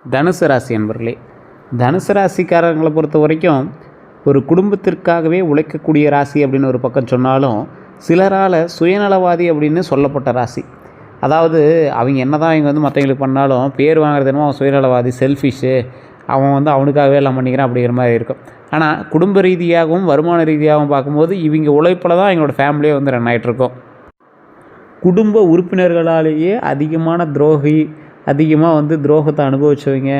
தனுசு ராசி அன்பர்களே, தனுசு ராசிக்காரங்களை பொறுத்த வரைக்கும் ஒரு குடும்பத்திற்காகவே உழைக்கக்கூடிய ராசி அப்படின்னு ஒரு பக்கம் சொன்னாலும், சிலரால் சுயநலவாதி அப்படின்னு சொல்லப்பட்ட ராசி. அதாவது அவங்க என்ன தான் இவங்க மற்றவங்களுக்கு பண்ணாலும் பேர் வாங்குறது என்னமோ அவன் சுயநலவாதி, செல்ஃபிஷ்ஷு, அவன் அவனுக்காகவே எல்லாம் பண்ணிக்கிறான் அப்படிங்கிற மாதிரி இருக்கும். ஆனால் குடும்ப ரீதியாகவும் வருமான ரீதியாகவும் பார்க்கும்போது இவங்க உழைப்பில் தான் எங்களோட ஃபேமிலியே ரன் ஆகிட்ருக்கோம். குடும்ப உறுப்பினர்களாலேயே அதிகமாக துரோகத்தை அனுபவிச்சவங்க,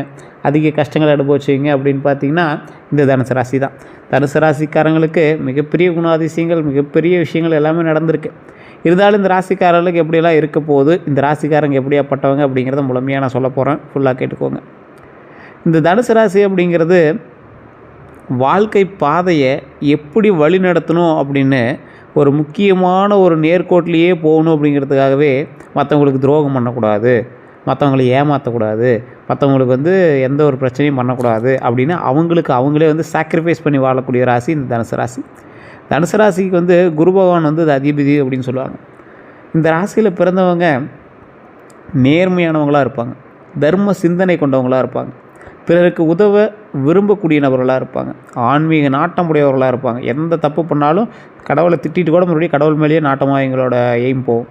அதிக கஷ்டங்களை அனுபவிச்சவங்க அப்படின்னு பார்த்திங்கன்னா இந்த தனுசு ராசி தான். தனுசு ராசிக்காரங்களுக்கு மிகப்பெரிய குணாதிசயங்கள், மிகப்பெரிய விஷயங்கள் எல்லாமே நடந்திருக்கு. இருந்தாலும் இந்த ராசிக்காரர்களுக்கு எப்படியெல்லாம் இருக்க போகுது, இந்த ராசிக்காரங்க எப்படியாப்பட்டவங்க அப்படிங்கிறத முழுமையாக நான் சொல்ல போகிறேன். ஃபுல்லாக கேட்டுக்கோங்க. இந்த தனுசு ராசி அப்படிங்கிறது வாழ்க்கை பாதையை எப்படி வழி நடத்தணும் அப்படின்னு ஒரு முக்கியமான ஒரு நேர்கோட்டிலேயே போகணும் அப்படிங்கிறதுக்காகவே மற்றவங்களுக்கு துரோகம் பண்ணக்கூடாது, மற்றவங்களை ஏமாற்றக்கூடாது, மற்றவங்களுக்கு எந்த ஒரு பிரச்சனையும் பண்ணக்கூடாது அப்படின்னு அவங்களே சாக்ரிஃபைஸ் பண்ணி வாழக்கூடிய ராசி இந்த தனுசு ராசி. தனுசு ராசிக்கு குரு பகவான் அது அதிபதி அப்படின்னு சொல்லுவாங்க. இந்த ராசியில் பிறந்தவங்க நேர்மையானவங்களாக இருப்பாங்க, தர்ம சிந்தனை கொண்டவங்களாக இருப்பாங்க, பிறருக்கு உதவ விரும்பக்கூடிய நபர்களாக இருப்பாங்க, ஆன்மீக நாட்டம் உடையவர்களாக இருப்பாங்க. எந்த தப்பு பண்ணாலும் கடவுளை திட்டிட்டு கூட மறுபடியும் கடவுள் மேலேயே நாட்டமாக எங்களோட எய்ம் போகும்.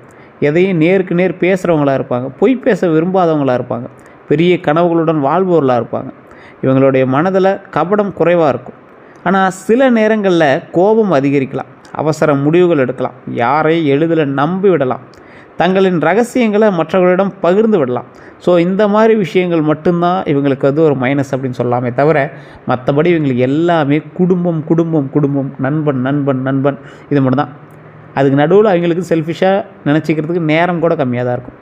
எதையும் நேருக்கு நேர் பேசுகிறவங்களாக இருப்பாங்க, பொய் பேச விரும்பாதவங்களாக இருப்பாங்க, பெரிய கனவுகளுடன் வாழ்பவர்களாக இருப்பாங்க. இவங்களுடைய மனதில் கபடம் குறைவாக இருக்கும். ஆனால் சில நேரங்களில் கோபம் அதிகரிக்கலாம், அவசர முடிவுகள் எடுக்கலாம், யாரை எளிதில் நம்பி விடலாம், தங்களின் ரகசியங்களை மற்றவர்களிடம் பகிர்ந்து விடலாம். ஸோ இந்த மாதிரி விஷயங்கள் மட்டும்தான் இவங்களுக்கு ஒரு மைனஸ் அப்படின்னு சொல்லலாமே தவிர, மற்றபடி இவங்களுக்கு எல்லாமே குடும்பம் குடும்பம் குடும்பம், நண்பன் நண்பன் நண்பன், இது மட்டும் தான். அதுக்கு நடுவில் அவங்களுக்கு செல்ஃபிஷாக நினச்சிக்கிறதுக்கு நேரம் கூட கம்மியாக தான் இருக்கும்.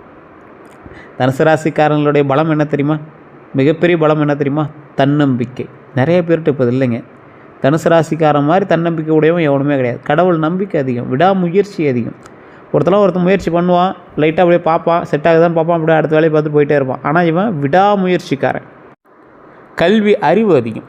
தனுசு ராசிக்காரங்களுடைய பலம் என்ன தெரியுமா? மிகப்பெரிய பலம் என்ன தெரியுமா? தன்னம்பிக்கை. நிறைய பேர்கிட்ட இப்போ இல்லைங்க. தனுசு ராசிக்காரன் மாதிரி தன்னம்பிக்கை உடையவன் எவனுமே கிடையாது. கடவுள் நம்பிக்கை அதிகம், விடாமுயற்சி அதிகம். ஒருத்தன் முயற்சி பண்ணுவான், லைட்டாக அப்படியே பார்ப்பான், செட் ஆகுதான்னு பார்ப்பான், அப்படியே அடுத்த வேலையை பார்த்து போயிட்டே இருப்பான். ஆனால் இவன் விடாமுயற்சிக்காரன். கல்வி அறிவு அதிகம்.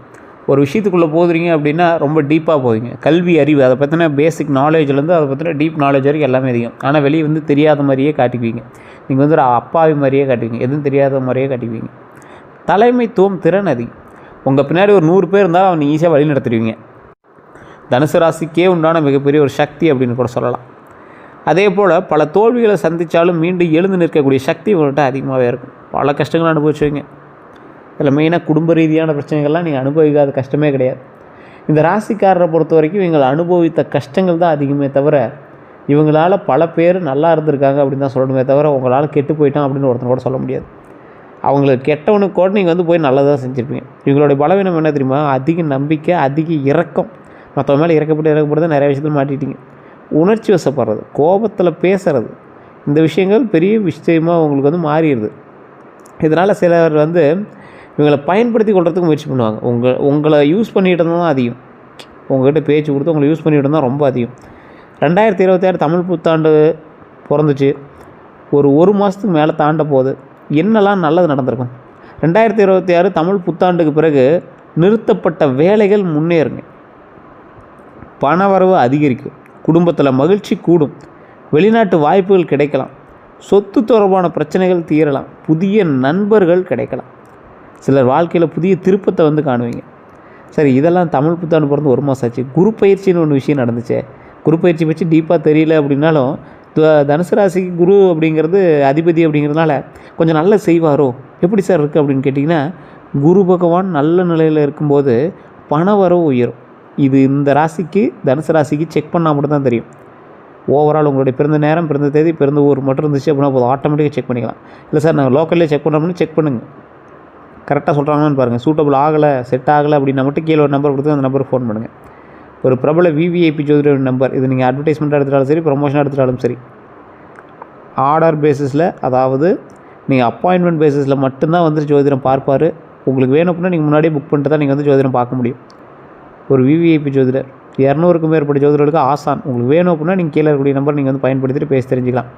ஒரு விஷயத்துக்குள்ளே போதுறீங்க அப்படின்னா ரொம்ப டீப்பாக போவீங்க. கல்வி அறிவு, அதை பற்றின பேசிக் நாலேஜ்லேருந்து அதை பற்றின டீப் நாலேஜ் வரைக்கும் எல்லாமே அதிகம். ஆனால் வெளியே தெரியாத மாதிரியே காட்டிக்குவீங்க. நீங்கள் ஒரு அப்பாவி மாதிரியே காட்டுவீங்க, எதுவும் தெரியாத மாதிரியே காட்டிக்குவீங்க. தலைமைத்துவம் திறன் அதிகம். உங்கள் பின்னாடி ஒரு 100 பேர் இருந்தாலும் அவனை ஈஸியாக வழி நடத்துடுவீங்க. தனுசு ராசிக்கே உண்டான மிகப்பெரிய ஒரு சக்தி அப்படின்னு கூட சொல்லலாம். அதே போல் பல தோல்விகளை சந்தித்தாலும் மீண்டும் எழுந்து நிற்கக்கூடிய சக்தி உங்கள்கிட்ட அதிகமாகவே இருக்கும். பல கஷ்டங்களை அனுபவிச்சுவீங்க. இதில் மெயினாக குடும்ப ரீதியான பிரச்சனைகள்லாம் நீங்கள் அனுபவிக்காத கஷ்டமே கிடையாது. இந்த ராசிக்காரரை பொறுத்த வரைக்கும் இவங்களை அனுபவித்த கஷ்டங்கள் தான் அதிகமே தவிர, இவங்களால் பல பேர் நல்லா இருந்திருக்காங்க அப்படின்னு தான் சொல்லணுமே தவிர, உங்களால் கெட்டு போயிட்டான் அப்படின்னு ஒருத்தன் கூட சொல்ல முடியாது. அவங்களுக்கு கெட்டவனுக்கு கூட நீங்கள் போய் நல்லதாக செஞ்சுருப்பீங்க. இவங்களுடைய பலவீனம் என்ன தெரியுமா? அதிக நம்பிக்கை, அதிக இரக்கம். மற்றவங்க மேலே இறக்கப்பட்டு நிறைய விஷயத்தில் மாட்டிட்டீங்க. உணர்ச்சி வசப்படுறது, கோபத்தில் பேசுகிறது, இந்த விஷயங்கள் பெரிய விஷயமாக உங்களுக்கு மாறிடுது. இதனால் சிலர் இவங்களை பயன்படுத்தி கொள்றதுக்கு முயற்சி பண்ணுவாங்க. உங்களை யூஸ் பண்ணிகிட்டு இருந்தால் தான் அதிகம். உங்கள்கிட்ட பேச்சு கொடுத்து உங்களை யூஸ் பண்ணிகிட்டு இருந்தால் ரொம்ப அதிகம். 2026 தமிழ் புத்தாண்டு பிறந்துச்சு. ஒரு மாதத்துக்கு மேலே தாண்ட போகுது. என்னெல்லாம் நல்லது நடந்திருக்கும்? 2026 தமிழ் புத்தாண்டுக்கு பிறகு நிறுத்தப்பட்ட வேலைகள் முன்னேறுங்க, பணவரவு அதிகரிக்கும், குடும்பத்தில் மகிழ்ச்சி கூடும், வெளிநாட்டு வாய்ப்புகள் கிடைக்கலாம், சொத்து தொடர்பான பிரச்சனைகள் தீரலாம், புதிய நண்பர்கள் கிடைக்கலாம், சிலர் வாழ்க்கையில் புதிய திருப்பத்தை காணுவீங்க. சரி, இதெல்லாம் தமிழ் புத்தாண்டு பிறந்து 1 மாதம் ஆச்சு. குரு பயிற்சின்னு ஒன்று விஷயம் நடந்துச்சு. குரு பயிற்சி பற்றி டீப்பாக தெரியல அப்படின்னாலும், தனுசு ராசிக்கு குரு அப்படிங்கிறது அதிபதி அப்படிங்கிறதுனால கொஞ்சம் நல்ல செய்வாரோ, எப்படி சார் இருக்குது அப்படின்னு கேட்டிங்கன்னா, குரு பகவான் நல்ல நிலையில் இருக்கும்போது பண வரவு உயரும். இது இந்த ராசிக்கு, தனுசு ராசிக்கு செக் பண்ணால் மட்டும் தான் தெரியும். ஓவரால் உங்களுடைய பிறந்த நேரம், பிறந்த தேதி, பிறந்த ஊர் மட்டும் இருந்துச்சு அப்படின்னா போதும், ஆட்டோமேட்டிக்காக செக் பண்ணிக்கலாம். இல்லை சார் நாங்கள் லோக்கல்லே செக் பண்ணுறோம்னு செக் பண்ணுங்கள், கரெக்டாக சொல்கிறாங்கன்னு பாருங்கள். சூட்டபிள் ஆகலை, செட் ஆகலை அப்படின்னா மட்டும் கீழே ஒரு நம்பர் கொடுத்து அந்த நம்பருக்கு ஃபோன் பண்ணுங்கள். ஒரு பிரபல விவிஐபி ஜோதிடர் நம்பர், இது நீங்கள் அட்வர்டைஸ்மெண்ட்டாக எடுத்துட்டாலும் சரி, ப்ரொமோஷனாக எடுத்துட்டாலும் சரி, ஆர்டர் பேசிஸில், அதாவது நீங்கள் அப்பாயின்மெண்ட் பேசிஸில் மட்டும்தான் ஜோதிடம் பார்ப்பார். உங்களுக்கு வேணும் அப்படின்னா நீங்கள் முன்னாடியே புக் பண்ணிட்டு தான் நீங்கள் ஜோதிடம் பார்க்க முடியும். ஒரு விவிஐபி ஜோதிடர், 200க்கும் மேற்பட்ட ஜோதிடர்களுக்கு ஆசான். உங்களுக்கு வேணும் அப்படின்னா நீங்கள் கீழே இருக்கக்கூடிய நம்பர் நீங்கள் பயன்படுத்திட்டு பேசி தெரிஞ்சுக்கலாம்.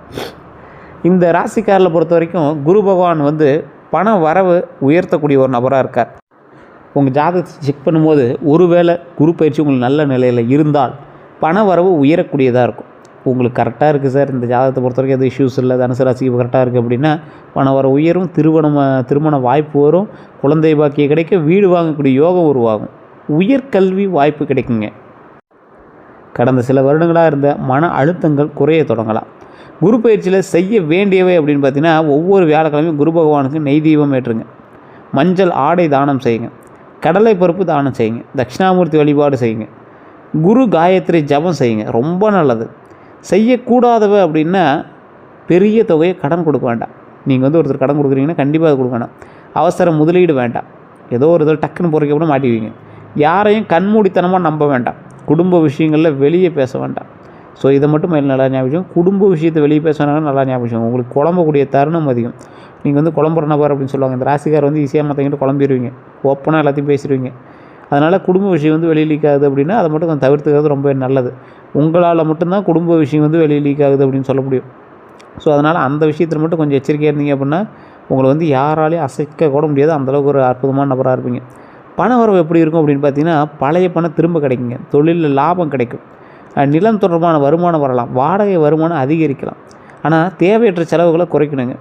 இந்த ராசிக்காரில் பொறுத்த வரைக்கும் குரு பகவான் பண வரவு உயர்த்தக்கூடிய ஒரு நபராக இருக்கார். உங்கள் ஜாதகத்தை செக் பண்ணும்போது ஒருவேளை குரு பயிற்சி உங்களுக்கு நல்ல நிலையில் இருந்தால் பண வரவு உயரக்கூடியதாக இருக்கும். உங்களுக்கு கரெக்டாக இருக்குது சார், இந்த ஜாதகத்தை பொறுத்த வரைக்கும் எதுவும் இஷ்யூஸ் இல்லை, தனுசு ராசிக்கு கரெக்டாக இருக்குது அப்படின்னா பண வர உயரும், திருமண வாய்ப்பு வரும், குழந்தை பாக்கியம் கிடைக்கும், வீடு வாங்கக்கூடிய யோகம் உருவாகும், உயர்கல்வி வாய்ப்பு கிடைக்குங்க. கடந்த சில வருடங்களாக இருந்த மன அழுத்தங்கள் குறைய தொடங்கலாம். குரு பயிற்சியில் செய்ய வேண்டியவை அப்படின்னு பார்த்தீங்கன்னா, ஒவ்வொரு வியாழக்கிழமையும் குரு பகவானுக்கு நெய் தீபம் ஏற்றுங்க, மஞ்சள் ஆடை தானம் செய்யுங்க, கடலை பருப்பு தானம் செய்யுங்க, தட்சிணாமூர்த்தி வழிபாடு செய்யுங்க, குரு காயத்ரி ஜபம் செய்யுங்க, ரொம்ப நல்லது. செய்யக்கூடாதவை அப்படின்னா பெரிய தொகையை கடன் கொடுக்க வேண்டாம். நீங்கள் ஒருத்தர் கடன் கொடுக்குறீங்கன்னா கண்டிப்பாக அது கொடுக்க வேண்டாம். அவசர முதலீடு வேண்டாம். ஏதோ ஒரு இதில் டக்குன்னு போகிறக்க கூட மாட்டிக்குவீங்க. யாரையும் கண்மூடித்தனமாக நம்ப வேண்டாம். குடும்ப விஷயங்களில் வெளியே பேச வேண்டாம். ஸோ இதை மட்டும் நல்லா ஞாபகம். குடும்ப விஷயத்தை வெளியே பேசினாலும் நல்லா ஞாபகம். உங்களுக்கு குழம்பக்கூடிய தருணம் அதிகம். நீங்கள் குழம்புற நபர் அப்படின்னு சொல்லுவாங்க. இந்த ராசிக்கார் ஈஸியாக மற்றவங்கிட்ட குழம்பிடுவீங்க, ஓப்பனாக எல்லாத்தையும் பேசிடுவீங்க. அதனால் குடும்ப விஷயம் வெளியே லீக் ஆகுது அப்படின்னா அதை மட்டும் கொஞ்சம் தவிர்த்துக்கிறது ரொம்ப நல்லது. உங்களால் மட்டும்தான் குடும்ப விஷயம் வெளியே லீக் ஆகுது அப்படின்னு சொல்ல முடியும். ஸோ அதனால் அந்த விஷயத்தில் மட்டும் கொஞ்சம் எச்சரிக்கையாக இருந்தீங்க அப்படின்னா உங்களை யாராலையும் அசைக்க கூட முடியாது. அந்தளவுக்கு ஒரு அற்புதமான நபராக இருப்பீங்க. பண வரவு எப்படி இருக்கும் அப்படின்னு பார்த்தீங்கன்னா, பழைய பணம் திரும்ப கிடைக்குங்க, தொழிலில் லாபம் கிடைக்கும், நிலம் தொடர்பான வருமானம் வரலாம், வாடகை வருமானம் அதிகரிக்கலாம். ஆனால் தேவையற்ற செலவுகளை குறைக்கணுங்க.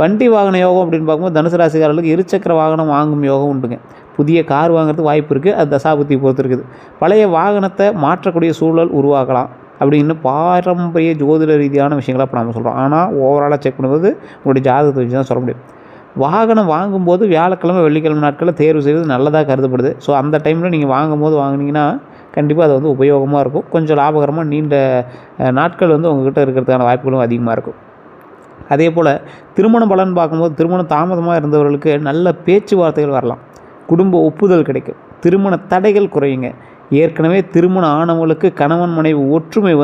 வண்டி வாகன யோகம் அப்படின்னு பார்க்கும்போது தனுசு ராசிக்காரர்களுக்கு இருசக்கர வாகனம் வாங்கும் யோகம் உண்டுங்க. புதிய கார் வாங்குறதுக்கு வாய்ப்பு இருக்குது. அது தசாபுத்தி பொறுத்து இருக்குது. பழைய வாகனத்தை மாற்றக்கூடிய சூழல் உருவாக்கலாம் அப்படின்னு பாரம்பரிய ஜோதிட ரீதியான விஷயங்களாக இப்போ நம்ம சொல்கிறோம். ஆனால் ஓவராலாக செக் பண்ணும்போது உங்களுடைய ஜாதகத்தை வச்சு தான் சொல்ல முடியும். வாகனம் வாங்கும்போது வியாழக்கிழமை வெள்ளிக்கிழமை நாட்களில் தேர்வு செய்வது நல்லதாக கருதப்படுது. ஸோ அந்த டைமில் நீங்கள் வாங்குனீங்கன்னா கண்டிப்பாக அது உபயோகமாக இருக்கும். கொஞ்சம் லாபகரமாக நீண்ட நாட்கள் உங்கள்கிட்ட இருக்கிறதுக்கான வாய்ப்புகளும் அதிகமாக இருக்கும். அதே போல் திருமண பலன் பார்க்கும்போது திருமணம் தாமதமாக இருந்தவர்களுக்கு நல்ல பேச்சுவார்த்தைகள் வரலாம், குடும்ப ஒப்புதல் கிடைக்கும், திருமண தடைகள் குறையுங்க. ஏற்கனவே திருமணம் ஆனவங்களுக்கு கணவன் மனைவி ஒற்றுமை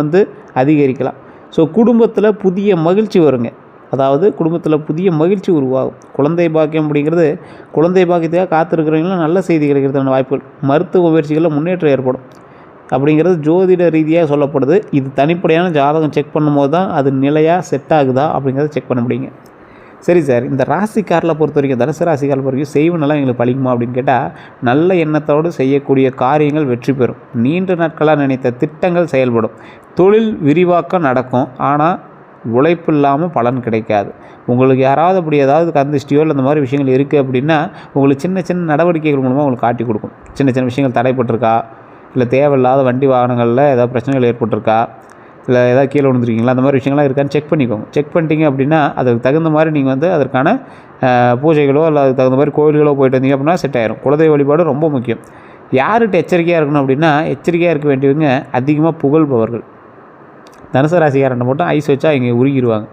அதிகரிக்கலாம். ஸோ குடும்பத்தில் புதிய மகிழ்ச்சி வருங்க. அதாவது குடும்பத்தில் புதிய மகிழ்ச்சி உருவாகும். குழந்தை பாக்கியம் அப்படிங்கிறது, குழந்தை பாக்கியத்துக்காக காத்திருக்கிறவங்களும் நல்ல செய்தி கிடைக்கிறதுக்கான வாய்ப்புகள், மருத்துவ முயற்சிகளில் முன்னேற்றம் ஏற்படும் அப்படிங்கிறது ஜோதிட ரீதியாக சொல்லப்படுது. இது தனிப்படையான ஜாதகம் செக் பண்ணும்போது தான் அது நிலையாக செட் ஆகுதா அப்படிங்கிறத செக் பண்ண முடியுங்க. சரி சார், இந்த ராசிக்காரில் பொறுத்த வரைக்கும், தனுசு ராசிக்காரில் பொறுத்த வரைக்கும் செய்வனெல்லாம் எங்களுக்கு பழிக்குமா அப்படின்னு கேட்டால், நல்ல எண்ணத்தோடு செய்யக்கூடிய காரியங்கள் வெற்றி பெறும். நீண்ட நாட்களாக நினைத்த திட்டங்கள் செயல்படும். தொழில் விரிவாக்கம் நடக்கும். ஆனால் உழைப்பு இல்லாமல் பலன் கிடைக்காது. உங்களுக்கு யாராவது அப்படி ஏதாவது கந்திஷ்டியோ இல்லை இந்த மாதிரி விஷயங்கள் இருக்குது அப்படின்னா உங்களுக்கு சின்ன சின்ன நடவடிக்கைகள் மூலமாக உங்களுக்கு காட்டி கொடுக்கும். சின்ன சின்ன விஷயங்கள் தடைப்பட்டிருக்கா, இல்லை தேவையில்லாத வண்டி வாகனங்களில் ஏதாவது பிரச்சனைகள் ஏற்பட்டிருக்கா, இல்லை ஏதாவது கீழே விழுந்துருக்கீங்களா, அந்த மாதிரி விஷயங்கள்லாம் இருக்கான்னு செக் பண்ணிக்கோங்க. செக் பண்ணிட்டீங்க அப்படின்னா அதுக்கு தகுந்த மாதிரி நீங்கள் அதற்கான பூஜைகளோ இல்லை அதுக்கு தகுந்த மாதிரி கோவில்களோ போயிட்டு வந்தீங்க அப்படின்னா செட் ஆயிரும். குலதெய்வ வழிபாடு ரொம்ப முக்கியம். யார்கிட்ட எச்சரிக்கையாக இருக்கணும் அப்படின்னா, எச்சரிக்கையாக இருக்க வேண்டியவங்க அதிகமாக புகழ்பவர்கள். தனுசு ராசிக்காரன் மட்டும் ஐஸ் வச்சா இங்கே உருகிடுவாங்க.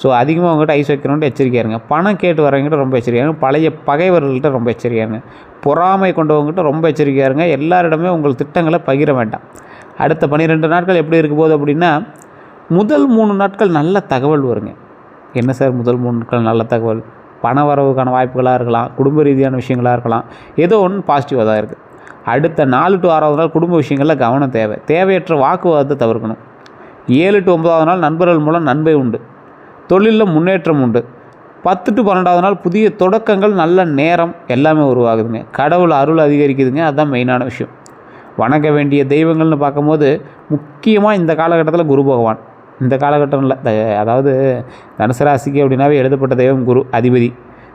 ஸோ அதிகமாக அவங்ககிட்ட ஐஸ் வைக்கிறவங்கள்ட்ட எச்சரிக்கையாக இருங்க. பணம் கேட்டு வரவங்ககிட்ட ரொம்ப எச்சரிக்கையாக இருங்க. பழைய பகைவர்கள்ட்ட ரொம்ப எச்சரிக்கையாக இருங்க. பொறாமை கொண்டவங்ககிட்ட ரொம்ப எச்சரிக்கையாக இருங்க. எல்லாரிடமே உங்கள் திட்டங்களை பகிர வேண்டாம். அடுத்த 12 நாட்கள் எப்படி இருக்க போகுது அப்படின்னா, முதல் 3 நாட்கள் நல்ல தகவல் வருங்க. என்ன சார் முதல் 3 நாட்கள் நல்ல தகவல்? பண வரவுக்கான வாய்ப்புகளாக இருக்கலாம், குடும்ப ரீதியான விஷயங்களாக இருக்கலாம், ஏதோ ஒன்று பாசிட்டிவாக தான் இருக்குது. அடுத்த 4 to 6வது நாள் குடும்ப விஷயங்களில் கவனம் தேவை. தேவையற்ற வாக்குவாதத்தை தவிர்க்கணும். 7 to 9வது நாள் நண்பர்கள் மூலம் நன்மை உண்டு, தொழிலில் முன்னேற்றம் உண்டு. 10 to 12வது நாள் புதிய தொடக்கங்கள், நல்ல நேரம் எல்லாமே உருவாகுதுங்க. கடவுள் அருள் அதிகரிக்குதுங்க. அதுதான் மெயினான விஷயம். வணங்க வேண்டிய தெய்வங்கள்னு பார்க்கும்போது முக்கியமாக இந்த காலகட்டத்தில் குரு பகவான். இந்த காலகட்டத்தில் அதாவது தனுசு ராசிக்கு அப்படின்னாவே எழுதப்பட்ட தெய்வம் குரு அதிபதி.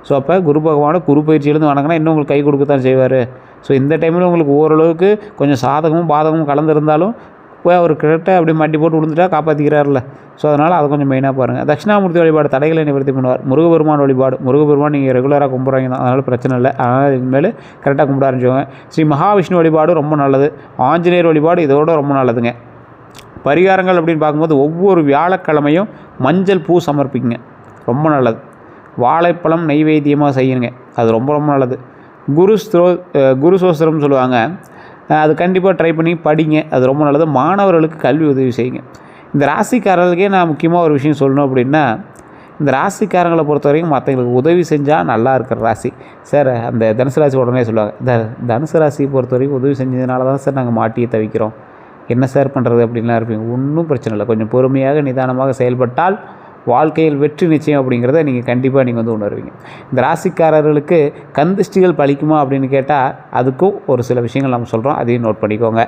ஸோ அப்போ குரு பகவானை குரு பயிற்சியிலேருந்து வணங்கினா இன்னும் உங்களுக்கு கை கொடுக்கத்தான் செய்வார். ஸோ இந்த டைமில் உங்களுக்கு ஓரளவுக்கு கொஞ்சம் சாதகமும் பாதகமும் கலந்துருந்தாலும் போய் அவர் கிட்ட அப்படி மட்டி போட்டு விழுந்துட்டா காப்பாற்றிக்கிறார்ல. ஸோ அதனால் அதை கொஞ்சம் மெயினாக பாருங்கள். தட்சிணாமூர்த்தி வழிபாடு தடைகளை நிவர்த்தி பண்ணுவார். முருகபெருமான் வழிபாடு, முருகபெருமான் நீங்கள் ரெகுலராக கும்பிட்றாங்க தான், அதனால் பிரச்சனை இல்லை. அதனால் இனிமேல் கரெக்டாக கும்பிட ஆரம்பிச்சுவாங்க. ஸ்ரீ மகாவிஷ்ணு வழிபாடு ரொம்ப நல்லது. ஆஞ்சநேயர் வழிபாடு இதோட ரொம்ப நல்லதுங்க. பரிகாரங்கள் அப்படின்னு பார்க்கும்போது ஒவ்வொரு வியாழக்கிழமையும் மஞ்சள் பூ சமர்ப்பிக்குங்க, ரொம்ப நல்லது. வாழைப்பழம் நெய்வேத்தியமாக செய்யுங்க, அது ரொம்ப ரொம்ப நல்லது. குரு சோஸ்திரம்னு சொல்லுவாங்க, அது கண்டிப்பாக ட்ரை பண்ணி படிங்க, அது ரொம்ப நல்லது. மாணவர்களுக்கு கல்வி உதவி செய்யுங்க. இந்த ராசிக்காரர்களுக்கே நான் முக்கியமாக ஒரு விஷயம் சொல்லணும் அப்படின்னா, இந்த ராசிக்காரங்களை பொறுத்த வரைக்கும் மற்றவங்களுக்கு உதவி செஞ்சால் நல்லா இருக்கிற ராசி சார். அந்த தனுசு ராசி உடனே சொல்லுவாங்க, தனுசு ராசியை பொறுத்த வரைக்கும் உதவி செஞ்சதுனால தான் சார் நாங்கள் மாட்டியே தவிக்கிறோம், என்ன சார் பண்ணுறது அப்படின்லாம் இருப்பீங்க. ஒன்றும் பிரச்சனை இல்லை. கொஞ்சம் பொறுமையாக நிதானமாக செயல்பட்டால் வாழ்க்கையில் வெற்றி நிச்சயம் அப்படிங்கிறத நீங்கள் கண்டிப்பாக நீங்கள் உணர்வீங்க. இந்த ராசிக்காரர்களுக்கு கந்திஷ்டிகள் பலிக்குமா அப்படின்னு கேட்டால் அதுக்கும் ஒரு சில விஷயங்கள் நம்ம சொல்கிறோம், அதையும் நோட் பண்ணிக்கோங்க.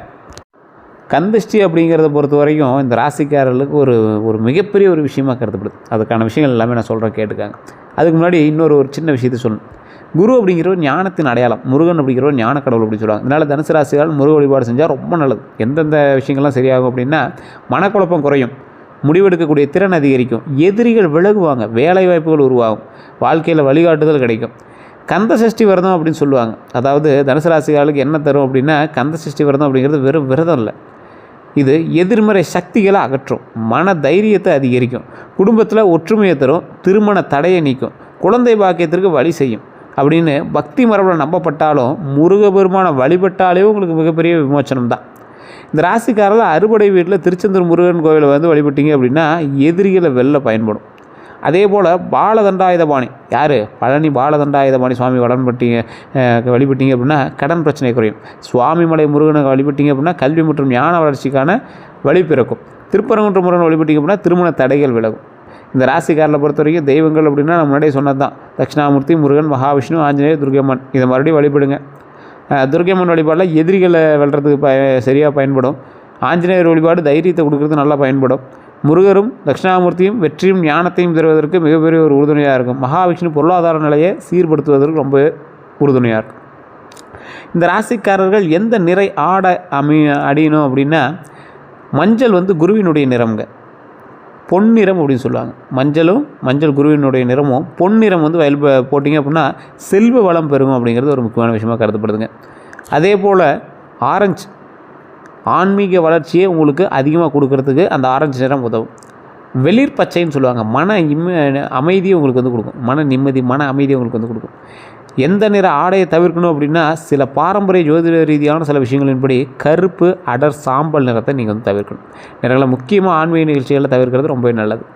கந்தஷ்டி அப்படிங்கிறத பொறுத்த வரைக்கும் இந்த ராசிக்காரர்களுக்கு ஒரு ஒரு மிகப்பெரிய ஒரு விஷயமாக கருதப்படுது. அதுக்கான விஷயங்கள் எல்லாமே நான் சொல்கிறேன், கேட்டுக்காங்க. அதுக்கு முன்னாடி ஒரு சின்ன விஷயத்தை சொல்லணும். குரு அப்படிங்கிறவர் ஞானத்தின் அடையாளம், முருகன் அப்படிங்கிறவர் ஞான கடவுள் அப்படின்னு சொல்லுவாங்க. அதனால் தனுசு ராசிக்காரர்கள் முருக வழிபாடு செஞ்சால் ரொம்ப நல்லது. எந்தெந்த விஷயங்கள்லாம் சரியாகும் அப்படின்னா, மனக்குழப்பம் குறையும், முடிவெடுக்கக்கூடிய திறன் அதிகரிக்கும், எதிரிகள் விலகுவாங்க, வேலை வாய்ப்புகள் உருவாகும், வாழ்க்கையில் வழிகாட்டுதல் கிடைக்கும். கந்த சஷ்டி விரதம் அப்படின்னு சொல்லுவாங்க. அதாவது தனுசு ராசிக்காரர்களுக்கு என்ன தரும் அப்படின்னா, கந்த சஷ்டி விரதம் அப்படிங்கிறது வெறும் விரதம் இல்லை, இது எதிர்மறை சக்திகளை அகற்றும், மன தைரியத்தை அதிகரிக்கும், குடும்பத்தில் ஒற்றுமையை தரும், திருமண தடையை நீக்கும், குழந்தை பாக்கியத்திற்கு வழி செய்யும் அப்படின்னு பக்தி மரபில் நம்பப்பட்டாலும் முருகபெருமானை வழிபட்டாலே உங்களுக்கு மிகப்பெரிய விமோச்சனம் தான். இந்த ராசிக்காரில் அறுபடை வீட்டில் திருச்செந்தூர் முருகன் கோவிலை வழிபட்டீங்க அப்படின்னா எதிரிகளை வெல்ல பயன்படும். அதே போல் பாலதண்டாயுதபாணி, யார்? பழனி பாலதண்டாயுதபாணி சுவாமி வழிபட்டீங்க அப்படின்னா கடன் பிரச்சனை குறையும். சுவாமிமலை முருகனை வழிபட்டீங்க அப்படின்னா கல்வி மற்றும் ஞான வளர்ச்சிக்கான வழி பிறக்கும். திருப்பரங்குன்ற முருகனை வழிபட்டீங்க அப்படின்னா திருமண தடைகள் விலகும். இந்த ராசிக்காரில் பொறுத்த வரைக்கும் தெய்வங்கள் அப்படின்னா நம்ம முன்னாடியே சொன்னது தான், தட்சிணாமூர்த்தி, முருகன், மகாவிஷ்ணு, ஆஞ்சநேயர், துர்கையம்மன். இதை மறுபடியும் வழிபடுங்க. துர்கையம்மன் வழிபாடில் எதிரிகளை வெல்றதுக்கு சரியாக பயன்படும். ஆஞ்சநேயர் வழிபாடு தைரியத்தை கொடுக்கறது நல்லா பயன்படும். முருகரும் தட்சிணாமூர்த்தியும் வெற்றியும் ஞானத்தையும் தருவதற்கு மிகப்பெரிய ஒரு உறுதுணையாக இருக்கும். மகாவிஷ்ணு பொருளாதார நிலையை சீர்படுத்துவதற்கு ரொம்ப உறுதுணையாக இருக்கும். இந்த ராசிக்காரர்கள் எந்த நிறை ஆடை அடியணும் அப்படின்னா, மஞ்சள் குருவினுடைய நிறம்ங்க, பொன்னிறம் அப்படின்னு சொல்லுவாங்க. மஞ்சள் குருவினுடைய நிறமும், பொன்னிறம் வயல் போட்டிங்க அப்படின்னா செல்வ வளம் பெருகும் அப்படிங்கிறது ஒரு முக்கியமான விஷயமாக கருதப்படுதுங்க. அதே போல் ஆரஞ்சு ஆன்மீக வளர்ச்சியை உங்களுக்கு அதிகமாக கொடுக்கறதுக்கு அந்த ஆரஞ்சு நிறம் உதவும். வெளிர் பச்சைன்னு சொல்லுவாங்க, அமைதியை உங்களுக்கு கொடுக்கும், மன நிம்மதி, மன அமைதியை உங்களுக்கு கொடுக்கும். எந்த நிற ஆடையை தவிர்க்கணும் அப்படின்னா, சில பாரம்பரிய ஜோதிட ரீதியான சில விஷயங்களின்படி கருப்பு, அடர் சாம்பல் நிறத்தை நீங்கள் தவிர்க்கணும். நிறங்களை முக்கியமாக ஆன்மீக நிகழ்ச்சிகளில் தவிர்க்கிறது ரொம்பவே நல்லது.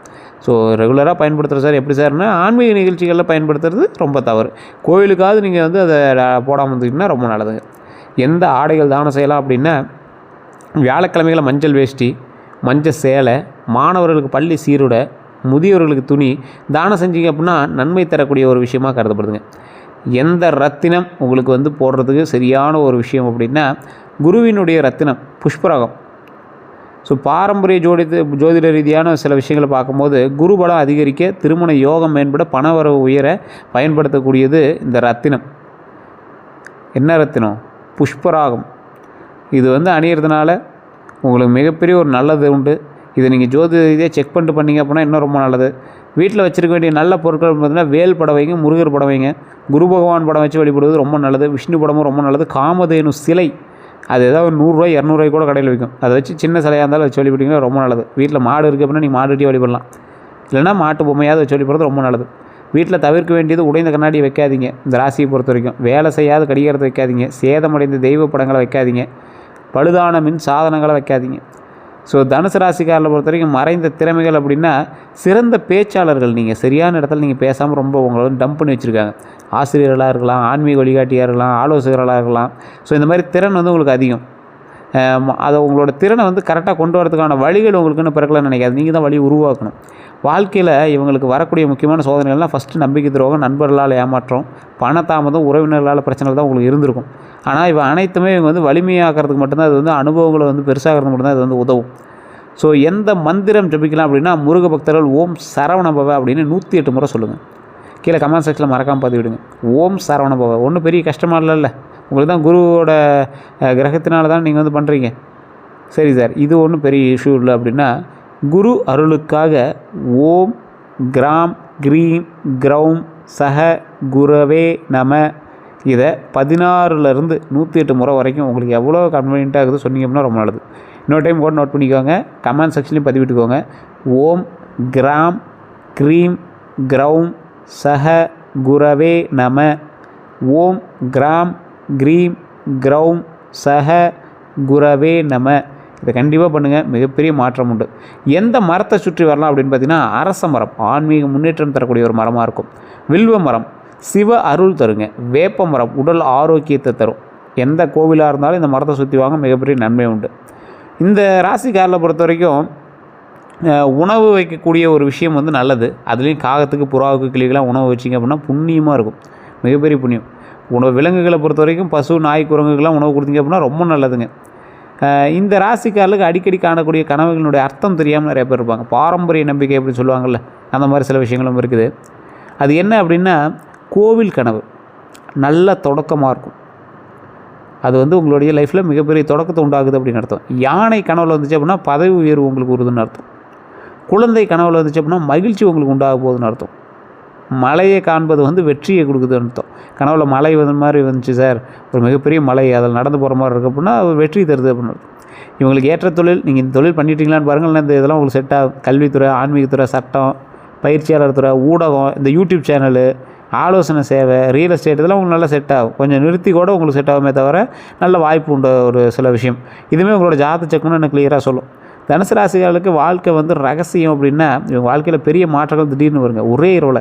ஸோ ரெகுலராக பயன்படுத்துகிற சார் எப்படி சார்னா, ஆன்மீக நிகழ்ச்சிகளில் பயன்படுத்துறது ரொம்ப தவறு. கோயிலுக்காவது நீங்கள் அதை போடாமல் இருந்தீங்கன்னா ரொம்ப நல்லதுங்க. எந்த ஆடைகள் தானம் செய்யலாம் அப்படின்னா, வியாழக்கிழமைகளில் மஞ்சள் வேஷ்டி, மஞ்சள் சேலை, மாணவர்களுக்கு பள்ளி சீருடை, முதியோர்களுக்கு துணி தானம் செஞ்சீங்க அப்படின்னா நன்மை தரக்கூடிய ஒரு விஷயமாக கருதப்படுதுங்க. எந்த ரத்தினம் உங்களுக்கு போடுறதுக்கு சரியான ஒரு விஷயம் அப்படின்னா, குருவினுடைய ரத்தினம் புஷ்பராகம். ஸோ பாரம்பரிய ஜோதிட ரீதியான சில விஷயங்களை பார்க்கும்போது குருபலம் அதிகரிக்க, திருமண யோகம் மேம்பட, பணவரவு உயர பயன்படுத்தக்கூடியது இந்த ரத்தினம். என்ன ரத்தினம்? புஷ்பராகம். இது அணியறதுனால உங்களுக்கு மிகப்பெரிய ஒரு நல்லது உண்டு. இதை நீங்கள் ஜோதிட ரீதியாக செக் பண்ணிட்டு பண்ணிங்க அப்படின்னா இன்னும் ரொம்ப நல்லது. வீட்டில் வச்சுருக்க வேண்டிய நல்ல பொருட்கள் பார்த்திங்கன்னா, வேல் படம் வைங்க, முருகர் படம் வைங்க, குரு பகவான் படம் வச்சு வழிபடுவது ரொம்ப நல்லது. விஷ்ணு படமும் ரொம்ப நல்லது. காமதேனு சிலை, அது ஏதாவது 100 200 கூட கடையில் விற்கும், அதை வச்சு சின்ன சிலையாக இருந்தாலும் வச்சு வழிபட்டிங்கன்னா ரொம்ப நல்லது. வீட்டில் மாடு இருக்குது அப்படின்னா நீங்கள் மாடு வெட்டி வழிபடலாம், இல்லைனா மாட்டு பொம்மையாவது வச்சு வழிபடுறது ரொம்ப நல்லது. வீட்டில் தவிர்க்க வேண்டியது உடைந்த கண்ணாடி வைக்காதீங்க. இந்த ராசியை பொறுத்த வரைக்கும் வேலை செய்யாத கடிகாரத்தை வைக்காதீங்க, சேதமடைந்த தெய்வ படங்களை வைக்காதீங்க, பழுதான மின் சாதனங்களை வைக்காதீங்க. ஸோ தனுசு ராசிக்காரில் பொறுத்த வரைக்கும் மறைந்த திறமைகள் அப்படின்னா, சிறந்த பேச்சாளர்கள். நீங்கள் சரியான இடத்துல நீங்கள் பேசாமல் ரொம்ப உங்களை டம்ப் பண்ணி வச்சுருக்காங்க. ஆசிரியர்களாக இருக்கலாம், ஆன்மீக வழிகாட்டியாக இருக்கலாம், ஆலோசகர்களாக இருக்கலாம். ஸோ இந்த மாதிரி திறன் உங்களுக்கு அதிகம். அதை உங்களோட திறனை கரெக்டாக கொண்டு வரதுக்கான வழிகள் உங்களுக்குன்னு பிறக்கலாம்னு நினைக்காது, நீங்கள் தான் வழி உருவாக்கணும். வாழ்க்கையில் இவங்களுக்கு வரக்கூடிய முக்கியமான சோதனைகள்லாம் ஃபஸ்ட்டு நம்பிக்கை துரோகம், நண்பர்களால் ஏமாற்றம், பணத்தாமதம், உறவினர்களால் பிரச்சனைகள் தான் உங்களுக்கு இருந்திருக்கும். ஆனால் இவன் அனைத்துமே இவங்க வலிமையாகிறதுக்கு மட்டும்தான், அது அனுபவங்களை பெருசாகிறது மட்டும்தான் இது உதவும். ஸோ எந்த மந்திரம் ஜபிக்கலாம் அப்படின்னா, முருக பக்தர்கள் ஓம் சரவணபவ அப்படின்னு 108 முறை சொல்லுங்கள். கீழே கமெண்ட் செக்ஷனில் மறக்காமல் பார்த்து விடுங்க. ஓம் சரவணபவ. ஒன்றும் பெரிய கஷ்டமாக இல்லைல்ல, உங்களுக்கு தான் குருவோட கிரகத்தினால தான் நீங்கள் பண்ணுறீங்க. சரி சார், இது ஒன்றும் பெரிய இஷ்யூ இல்லை அப்படின்னா, குரு அருளுக்காக ஓம் கிராம் க்ரீம் க்ரௌம் சஹ குரவே நம, இதை 16லேருந்து 108 முறை வரைக்கும் உங்களுக்கு எவ்வளோ கன்வீனியண்ட்டாக இருக்குது சொன்னீங்க அப்படின்னா ரொம்ப நல்லது. இன்னொரு டைம் கூட நோட் பண்ணிக்கோங்க, கமெண்ட் செக்ஷன்லையும் பதிவிட்டுக்கோங்க. ஓம் கிராம் க்ரீம் க்ரௌம் சஹ குரவே நம, ஓம் கிராம் க்ரீம் க்ரௌம் சஹ குரவே நம. இதை கண்டிப்பாக பண்ணுங்கள், மிகப்பெரிய மாற்றம் உண்டு. எந்த மரத்தை சுற்றி வரலாம் அப்படின்னு பார்த்தீங்கன்னா, அரச மரம் ஆன்மீக முன்னேற்றம் தரக்கூடிய ஒரு மரமாக இருக்கும். வில்வ மரம் சிவ அருள் தருங்க. வேப்ப மரம் உடல் ஆரோக்கியத்தை தரும். எந்த கோவிலாக இருந்தாலும் இந்த மரத்தை சுற்றி வாங்க, மிகப்பெரிய நன்மை உண்டு. இந்த ராசிக்காரில் பொறுத்த வரைக்கும் உணவு வைக்கக்கூடிய ஒரு விஷயம் நல்லது. அதுலேயும் காகத்துக்கு, புறாவுக்கு, கிளிகளாம் உணவு வச்சிங்க அப்படின்னா புண்ணியமாக இருக்கும், மிகப்பெரிய புண்ணியம். விலங்குகளை பொறுத்த வரைக்கும் பசு, நாய், குரங்குகள்லாம் உணவு கொடுத்தீங்க அப்படின்னா ரொம்ப நல்லதுங்க. இந்த ராசிக்காரர்களுக்கு அடிக்கடி காணக்கூடிய கனவுகளினுடைய அர்த்தம் தெரியாமல் நிறைய பேர் இருப்பாங்க. பாரம்பரிய நம்பிக்கை அப்படின்னு சொல்லுவாங்கள்ல, அந்த மாதிரி சில விஷயங்களும் இருக்குது. அது என்ன அப்படின்னா, கோவில் கனவு நல்ல தொடக்கமாக இருக்கும். அது வந்து உங்களுடைய லைஃப்பில் மிகப்பெரிய தொடக்கத்தை உண்டாகுது அப்படின்னு அர்த்தம். யானை கனவில் வந்துச்சு அப்படின்னா பதவி உயர்வு உங்களுக்கு வருதுன்னு அர்த்தம். குழந்தை கனவில் வந்துச்சு அப்படின்னா மகிழ்ச்சி உங்களுக்கு உண்டாக போகுதுன்னு அர்த்தம். மலையை காண்பது வந்து வெற்றியை கொடுக்குதுன்னு அர்த்தம். கனவில் மலை மாதிரி வந்துச்சு சார், ஒரு மிகப்பெரிய மலை, அதில் நடந்து போகிற மாதிரி இருக்குது அப்படின்னா அது வெற்றி தருது அப்படின்னு அர்த்தம். இவங்களுக்கு ஏற்ற தொழில், நீங்கள் இந்த தொழில் பண்ணிட்டீங்களான்னு பாருங்கள். இந்த இதெல்லாம் உங்களுக்கு செட் ஆகும். கல்வித்துறை, ஆன்மீகத்துறை, சட்டம், பயிற்சியாளர் துறை, ஊடகம், இந்த யூடியூப் சேனலு, ஆலோசனை சேவை, ரியல் எஸ்டேட், இதெல்லாம் உங்களுக்கு நல்லா செட் ஆகும். கொஞ்சம் நிறுத்தி கூட உங்களுக்கு செட் ஆகுமே தவிர நல்ல வாய்ப்பு உண்டு ஒரு சில விஷயம். இதுவுமே உங்களோட ஜாதக செக்குன்னு எனக்கு கிளியராக சொல்லும். தனுசு ராசிகளுக்கு வாழ்க்கை வந்து ரகசியம் அப்படின்னா, இவங்க வாழ்க்கையில் பெரிய மாற்றங்கள் திடீர்னு வருங்க. ஒரே இரவில்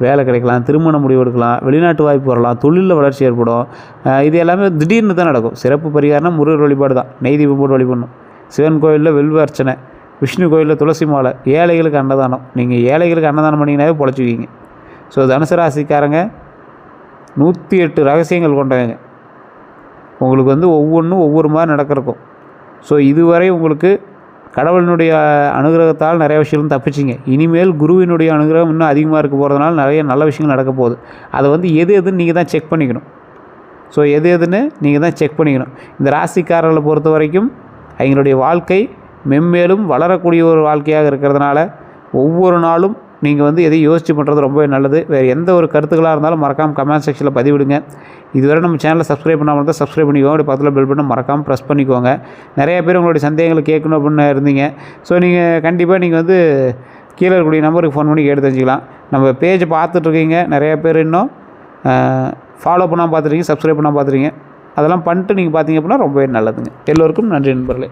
வேலை கிடைக்கலாம், திருமண முடிவு எடுக்கலாம், வெளிநாட்டு வாய்ப்பு வரலாம், தொழிலில் வளர்ச்சி ஏற்படும். இது எல்லாமே திடீர்னு தான் நடக்கும். சிறப்பு பரிகாரம்னா முருகர் வழிபாடு தான். நெய் தீபம் போட்டு வழிபடணும். சிவன் கோயிலில் வெல்வ அர்ச்சனை, விஷ்ணு கோயிலில் துளசி மாலை, ஏழைகளுக்கு அன்னதானம். நீங்கள் ஏழைகளுக்கு அன்னதானம் பண்ணிங்கனாவே பொழைச்சிக்குவீங்க. ஸோ தனுசு ராசிக்காரங்க 108 ரகசியங்கள் கொண்டவங்க. உங்களுக்கு வந்து ஒவ்வொன்றும் ஒவ்வொரு மாதிரி நடக்கிறக்கும். ஸோ இதுவரை உங்களுக்கு கடவுளினுடைய அனுகிரகத்தால் நிறைய விஷயங்கள் தப்பிச்சிங்க. இனிமேல் குருவினுடைய அனுகிரகம் இன்னும் அதிகமாக இருக்க போகிறதுனால நிறைய நல்ல விஷயங்கள் நடக்க போகுது. அதை வந்து எதுன்னு நீங்கள் தான் செக் பண்ணிக்கணும். ஸோ எதுன்னு நீங்கள் தான் செக் பண்ணிக்கணும். இந்த ராசிக்காரர்களை பொறுத்த வரைக்கும் அவங்களுடைய வாழ்க்கை மென்மேலும் வளரக்கூடிய ஒரு வாழ்க்கையாக இருக்கிறதுனால ஒவ்வொரு நாளும் நீங்கள் வந்து எதையும் யோசித்து பண்ணுறது ரொம்பவே நல்லது. வேறு எந்த ஒரு கருத்துக்களாக இருந்தாலும் மறக்காமல் கமெண்ட் செக்ஷனில் பதிவிடுங்க. இதுவரை நம்ம சேனலை சப்ஸ்கிரைப் பண்ணாமல் இருந்தால் சப்ஸ்கிரைப் பண்ணிக்கோங்க. அப்படி பக்கத்தில் பெல் பட்டன் மறக்காமல் ப்ரெஸ் பண்ணிக்கோங்க. நிறைய பேர் உங்களுடைய சந்தேகங்களை கேட்கணும் அப்படின்னு இருந்தீங்க. ஸோ நீங்கள் கண்டிப்பாக நீங்கள் வந்து கீழே இருக்கக்கூடிய நம்பருக்கு ஃபோன் பண்ணி கேட்டு தெரிஞ்சுக்கலாம். நம்ம பேஜை பார்த்துட்ருக்கீங்க, நிறைய பேர் இன்னும் ஃபாலோ பண்ணாமல் பார்த்துருக்கீங்க, சப்ஸ்கிரைப் பண்ணாமல் பார்த்துருக்கீங்க. அதெல்லாம் பண்ணிட்டு நீங்கள் பார்த்தீங்க அப்படின்னா ரொம்பவே நல்லதுங்க. எல்லோருக்கும் நன்றி நண்பர்களே.